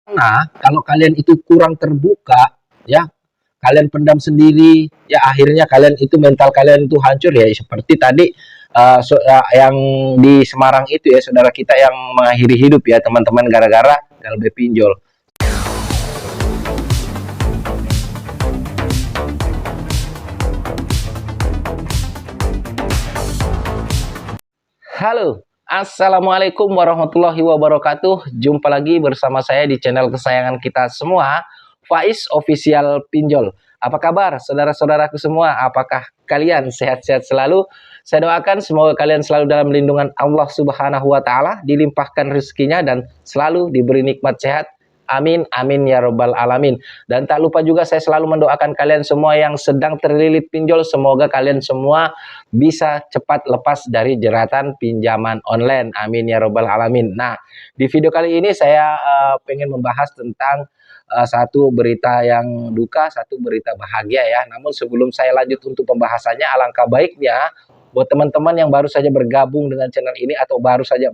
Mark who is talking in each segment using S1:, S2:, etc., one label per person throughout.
S1: Nah, kalau kalian itu kurang terbuka, ya, kalian pendam sendiri, ya akhirnya kalian itu mental kalian itu hancur ya seperti tadi yang di Semarang itu ya saudara kita yang mengakhiri hidup ya teman-teman gara-gara LB pinjol. Halo, assalamualaikum warahmatullahi wabarakatuh. Jumpa lagi bersama saya di channel kesayangan kita semua, Faiz Official Pinjol. Apa kabar saudara-saudaraku semua? Apakah kalian sehat-sehat selalu? Saya doakan semoga kalian selalu dalam lindungan Allah Subhanahu wa Ta'ala, dilimpahkan rezekinya dan selalu diberi nikmat sehat. Amin, amin ya robbal alamin. Dan tak lupa juga saya selalu mendoakan kalian semua yang sedang terlilit pinjol, semoga kalian semua bisa cepat lepas dari jeratan pinjaman online. Amin ya robbal alamin. Nah, di video kali ini saya pengen membahas tentang satu berita yang duka, satu berita bahagia ya. Namun sebelum saya lanjut untuk pembahasannya, alangkah baiknya buat teman-teman yang baru saja bergabung dengan channel ini atau baru saja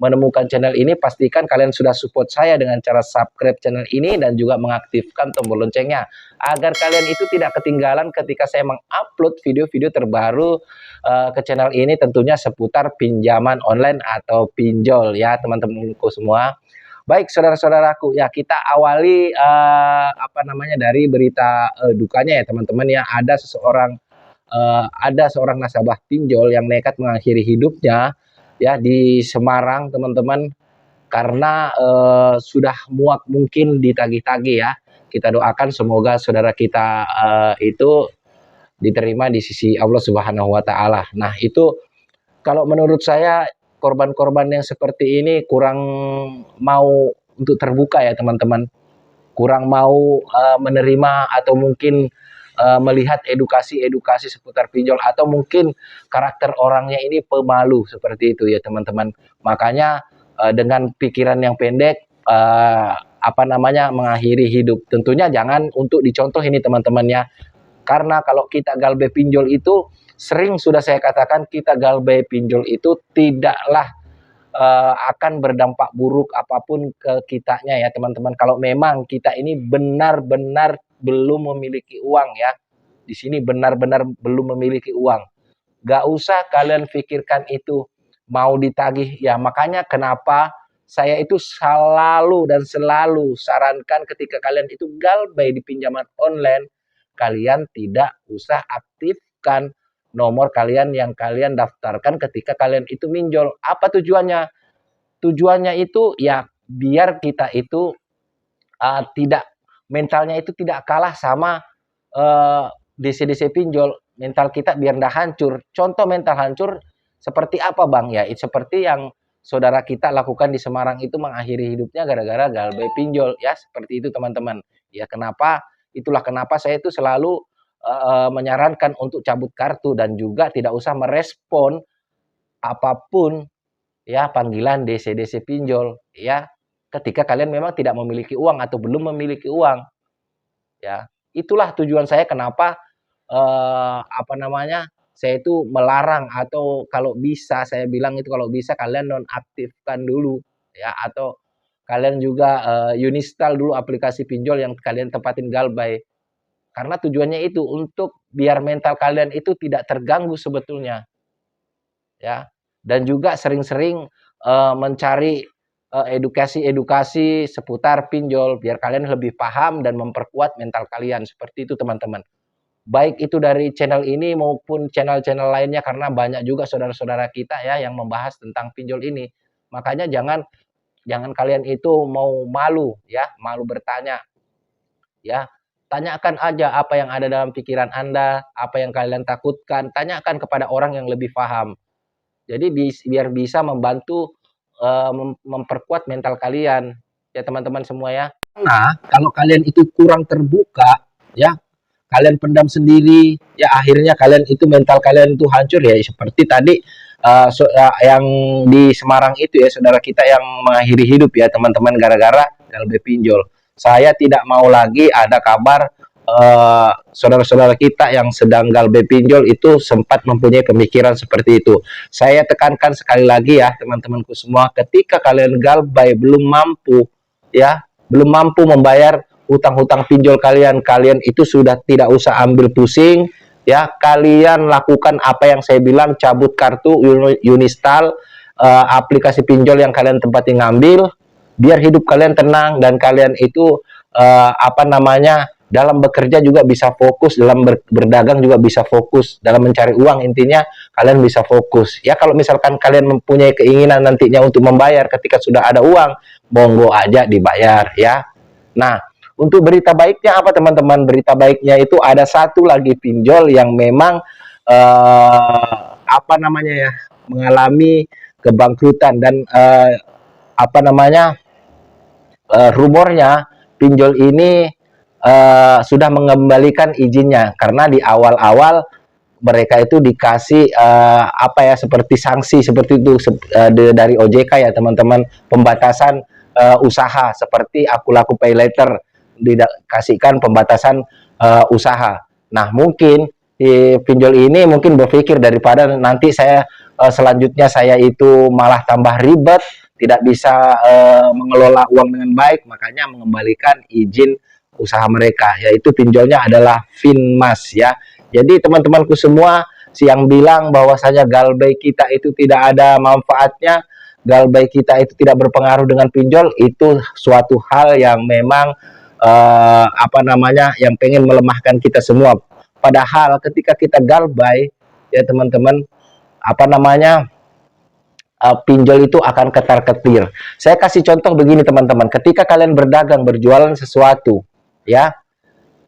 S1: menemukan channel ini, pastikan kalian sudah support saya dengan cara subscribe channel ini dan juga mengaktifkan tombol loncengnya agar kalian itu tidak ketinggalan ketika saya mengupload video-video terbaru ke channel ini, tentunya seputar pinjaman online atau pinjol ya teman-temanku semua. Baik saudara-saudaraku, ya kita awali dari berita dukanya ya teman-teman ya. Ada seorang nasabah pinjol yang nekat mengakhiri hidupnya ya di Semarang teman-teman karena sudah muak mungkin ditagih-tagih ya. Kita doakan semoga saudara kita itu diterima di sisi Allah Subhanahu wa Ta'ala. Nah, itu kalau menurut saya korban-korban yang seperti ini kurang mau untuk terbuka ya teman-teman. Kurang mau menerima atau mungkin melihat edukasi-edukasi seputar pinjol, atau mungkin karakter orangnya ini pemalu seperti itu ya teman-teman. Makanya dengan pikiran yang pendek mengakhiri hidup. Tentunya jangan untuk dicontoh ini teman-teman ya. Karena kalau kita galbay pinjol itu sering sudah saya katakan, kita galbay pinjol itu tidaklah akan berdampak buruk apapun ke kitanya ya teman-teman. Kalau memang kita ini benar-benar belum memiliki uang ya. Di sini benar-benar belum memiliki uang. Gak usah kalian pikirkan itu mau ditagih ya. Makanya kenapa saya itu selalu sarankan ketika kalian itu galbay di pinjaman online, kalian tidak usah aktifkan nomor kalian yang kalian daftarkan ketika kalian itu minjol. Apa tujuannya? Tujuannya itu ya biar kita itu tidak mentalnya itu tidak kalah sama DC-DC pinjol. Mental kita biar nggak hancur. Contoh mental hancur seperti apa Bang? Ya seperti yang saudara kita lakukan di Semarang itu, mengakhiri hidupnya gara-gara galbay pinjol ya, seperti itu teman-teman. Ya kenapa? Itulah kenapa saya itu selalu menyarankan untuk cabut kartu dan juga tidak usah merespon apapun ya panggilan DC-DC pinjol ya, ketika kalian memang tidak memiliki uang atau belum memiliki uang ya. Itulah tujuan saya kenapa saya itu melarang, atau kalau bisa saya bilang itu kalau bisa kalian nonaktifkan dulu ya, atau kalian juga uninstall dulu aplikasi pinjol yang kalian tempatin galbay. Karena tujuannya itu untuk biar mental kalian itu tidak terganggu sebetulnya ya. Dan juga sering-sering mencari edukasi-edukasi seputar pinjol biar kalian lebih paham dan memperkuat mental kalian, seperti itu teman-teman. Baik itu dari channel ini maupun channel-channel lainnya, karena banyak juga saudara-saudara kita ya yang membahas tentang pinjol ini. Makanya jangan kalian itu mau malu ya, malu bertanya ya. Tanyakan aja apa yang ada dalam pikiran Anda, apa yang kalian takutkan, tanyakan kepada orang yang lebih paham. Jadi biar bisa membantu memperkuat mental kalian ya teman-teman semua ya. Nah, kalau kalian itu kurang terbuka ya, kalian pendam sendiri ya akhirnya kalian itu mental kalian itu hancur ya, seperti tadi yang di Semarang itu ya saudara kita yang mengakhiri hidup ya teman-teman gara-gara LB pinjol. Saya tidak mau lagi ada kabar saudara-saudara kita yang sedang galbay pinjol itu sempat mempunyai pemikiran seperti itu. Saya tekankan sekali lagi ya teman-temanku semua, ketika kalian galbay belum mampu ya, belum mampu membayar hutang-hutang pinjol kalian, kalian itu sudah tidak usah ambil pusing, ya. Kalian lakukan apa yang saya bilang, cabut kartu, uninstall aplikasi pinjol yang kalian tempati ngambil, biar hidup kalian tenang dan kalian itu apa namanya, dalam bekerja juga bisa fokus, dalam berdagang juga bisa fokus, dalam mencari uang intinya kalian bisa fokus. Ya kalau misalkan kalian mempunyai keinginan nantinya untuk membayar ketika sudah ada uang, monggo aja dibayar ya. Nah, untuk berita baiknya apa teman-teman? Berita baiknya itu ada satu lagi pinjol yang memang apa namanya ya, mengalami kebangkrutan dan apa namanya, rumornya pinjol ini sudah mengembalikan izinnya karena di awal-awal mereka itu dikasih apa ya, seperti sanksi seperti itu dari OJK ya teman-teman, pembatasan usaha seperti aku laku pay later, dikasihkan pembatasan usaha. Nah mungkin di pinjol ini mungkin berpikir daripada nanti saya selanjutnya saya itu malah tambah ribet, tidak bisa mengelola uang dengan baik, makanya mengembalikan izin usaha mereka, yaitu pinjolnya adalah Finmas ya. Jadi teman-temanku semua yang bilang bahwasanya Galbay kita itu tidak ada manfaatnya, Galbay kita itu tidak berpengaruh dengan pinjol, itu suatu hal yang memang apa namanya, yang pengen melemahkan kita semua. Padahal ketika kita Galbay ya teman-teman, apa namanya, pinjol itu akan ketar-ketir. Saya kasih contoh begini teman-teman, ketika kalian berdagang, berjualan sesuatu ya,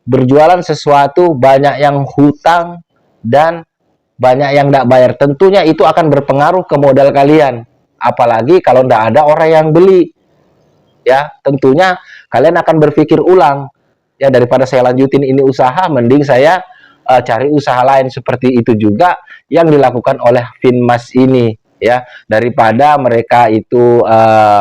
S1: berjualan sesuatu banyak yang hutang dan banyak yang tidak bayar, tentunya itu akan berpengaruh ke modal kalian, apalagi kalau tidak ada orang yang beli ya. Tentunya kalian akan berpikir ulang ya, daripada saya lanjutin ini usaha, mending saya cari usaha lain. Seperti itu juga yang dilakukan oleh Finmas ini ya, daripada mereka itu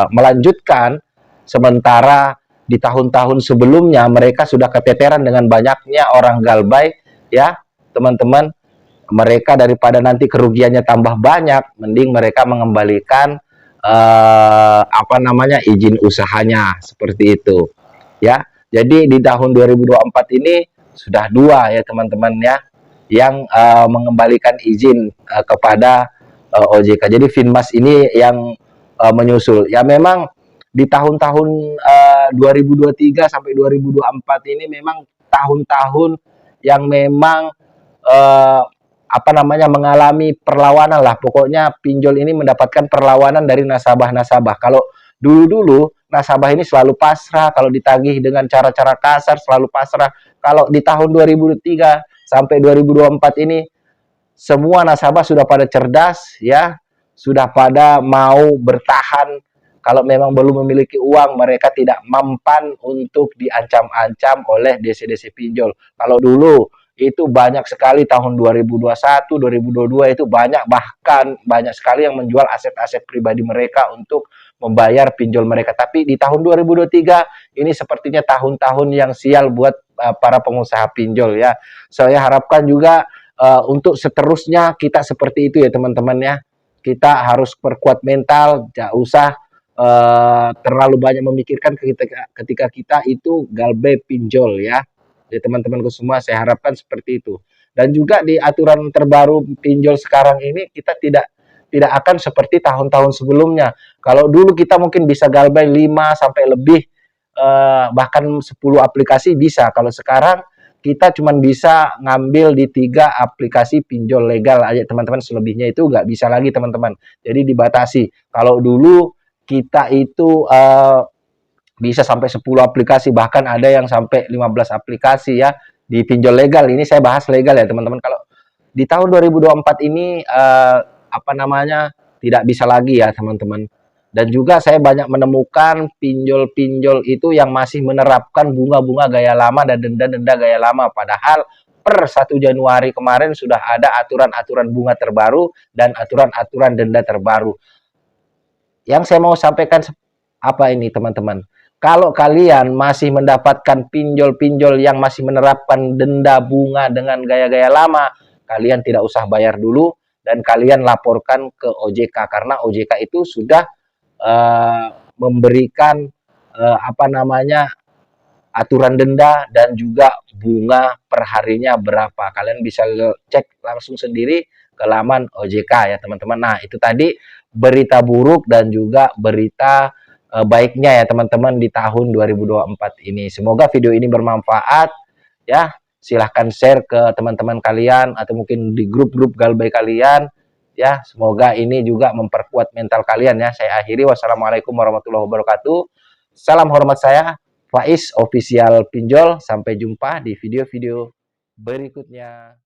S1: melanjutkan sementara di tahun-tahun sebelumnya mereka sudah keteteran dengan banyaknya orang Galbay ya teman-teman. Mereka daripada nanti kerugiannya tambah banyak, mending mereka mengembalikan apa namanya, izin usahanya seperti itu ya. Jadi di tahun 2024 ini sudah dua ya teman-teman ya yang mengembalikan izin kepada OJK. Jadi Finmas ini yang menyusul ya. Memang di tahun-tahun 2023 sampai 2024 ini memang tahun-tahun yang memang apa namanya, mengalami perlawanan lah. Pokoknya pinjol ini mendapatkan perlawanan dari nasabah-nasabah. Kalau dulu-dulu nasabah ini selalu pasrah, kalau ditagih dengan cara-cara kasar selalu pasrah. Kalau di tahun 2003 sampai 2024 ini semua nasabah sudah pada cerdas ya, sudah pada mau bertahan. Kalau memang belum memiliki uang, mereka tidak mempan untuk diancam-ancam oleh DC-DC pinjol. Kalau dulu itu banyak sekali tahun 2021, 2022 itu banyak, bahkan banyak sekali yang menjual aset-aset pribadi mereka untuk membayar pinjol mereka. Tapi di tahun 2023 ini sepertinya tahun-tahun yang sial buat para pengusaha pinjol ya. Saya harapkan juga untuk seterusnya kita seperti itu ya teman-teman ya. Kita harus perkuat mental, tidak usah terlalu banyak memikirkan ketika kita itu Galbay pinjol ya. Jadi teman-temanku semua saya harapkan seperti itu. Dan juga di aturan terbaru pinjol sekarang ini kita tidak akan seperti tahun-tahun sebelumnya. Kalau dulu kita mungkin bisa Galbay 5 sampai lebih bahkan 10 aplikasi bisa. Kalau sekarang kita cuma bisa ngambil di 3 aplikasi pinjol legal aja teman-teman, selebihnya itu nggak bisa lagi teman-teman. Jadi dibatasi. Kalau dulu kita itu bisa sampai 10 aplikasi, bahkan ada yang sampai 15 aplikasi ya di pinjol legal. Ini saya bahas legal ya teman-teman. Kalau di tahun 2024 ini apa namanya, tidak bisa lagi ya teman-teman. Dan juga saya banyak menemukan pinjol-pinjol itu yang masih menerapkan bunga-bunga gaya lama dan denda-denda gaya lama. Padahal per 1 Januari kemarin sudah ada aturan-aturan bunga terbaru dan aturan-aturan denda terbaru. Yang saya mau sampaikan apa ini teman-teman? Kalau kalian masih mendapatkan pinjol-pinjol yang masih menerapkan denda bunga dengan gaya-gaya lama, kalian tidak usah bayar dulu dan kalian laporkan ke OJK, karena OJK itu sudah memberikan apa namanya, aturan denda dan juga bunga perharinya berapa. Kalian bisa cek langsung sendiri ke laman OJK ya teman-teman. Nah itu tadi berita buruk dan juga berita baiknya ya teman-teman di tahun 2024 ini. Semoga video ini bermanfaat ya. Silahkan share ke teman-teman kalian atau mungkin di grup-grup galbay kalian ya. Semoga ini juga memperkuat mental kalian ya. Saya akhiri, wassalamualaikum warahmatullahi wabarakatuh. Salam hormat saya Faiz Official Pinjol. Sampai jumpa di video-video berikutnya.